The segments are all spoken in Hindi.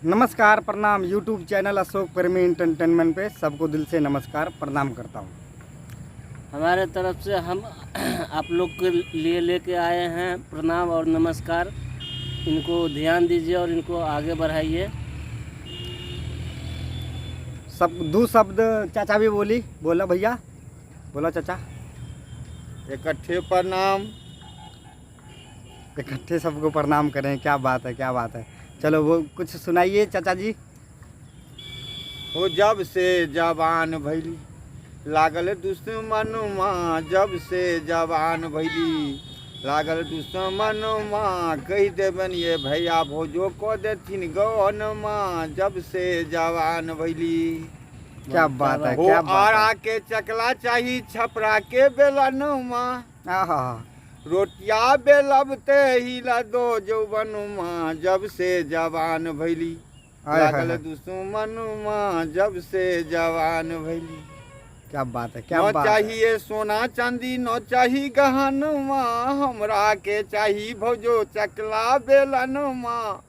नमस्कार प्रणाम यूट्यूब चैनल अशोक प्रेमी एंटरटेनमेंट पे सबको दिल से नमस्कार प्रणाम करता हूँ। हमारे तरफ से हम आप लोग के लिए लेके आए हैं प्रणाम और नमस्कार। इनको ध्यान दीजिए और इनको आगे बढ़ाइए। सब दो शब्द चाचा भी बोला भैया, बोला चाचा। इकट्ठे प्रणाम। इकट्ठे सबको प्रणाम करें, क्या बात है क्या बात है। चलो वो कुछ सुनाइए चाचा जी। हो जब से जवान भैली लागल दुश्मन माँ, जब से जवान भैली लागल दुश्मन माँ, कही देवन ये भैया भोजो को देथिन गौन माँ, जब से जवान भैली। क्या बात है हो क्या बात आरा है। के चकला चाही छपरा के बेलन माँ, आहा, रोटिया बेलबते हिला दो जौवन माँ, जब से जवान भैली हाय हाय लागल हाय। दुश्मन माँ, जब से जवान भैली। क्या बात है क्या न बात है। चाहिए सोना चांदी न चाही गहन माँ, हमरा के चाही भौजो चकला बेलन माँ,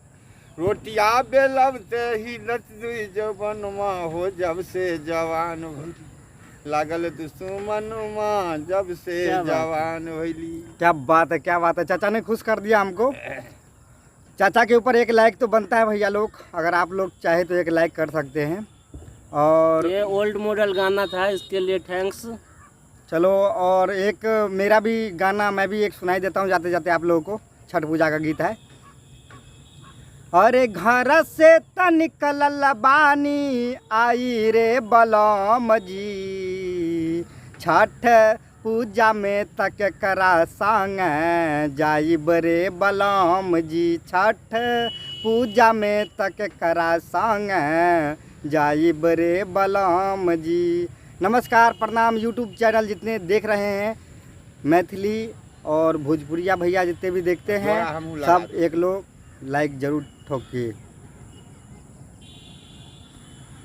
रोटिया बेलबते हिलत दुई जौवन माँ, हो जब से जवान भैली लागल दुश्मन माँ, जब से क्या बात है। जवान भैली। क्या बात है क्या बात है। चाचा ने खुश कर दिया हमको। चाचा के ऊपर एक लाइक तो बनता है भैया लोग, अगर आप लोग चाहे तो एक लाइक कर सकते हैं। और ये ओल्ड मॉडल गाना था, इसके लिए थैंक्स। चलो और एक मेरा भी गाना मैं भी एक सुनाई देता हूँ जाते जाते आप लोगों को। छठ पूजा का गीत है। अरे घर से त निकलल बानी आई रे बलम जी, छठ पूजा में तक करा संग जाई बरे बलम जी, छठ पूजा में तक करा संग जाई बरे बलम जी। नमस्कार प्रणाम यूट्यूब चैनल जितने देख रहे हैं, मैथिली और भोजपुरिया भैया जितने भी देखते हैं, जोड़ा हमहूँ लगा सब एक लोग लाइक जरूर ठोकिए।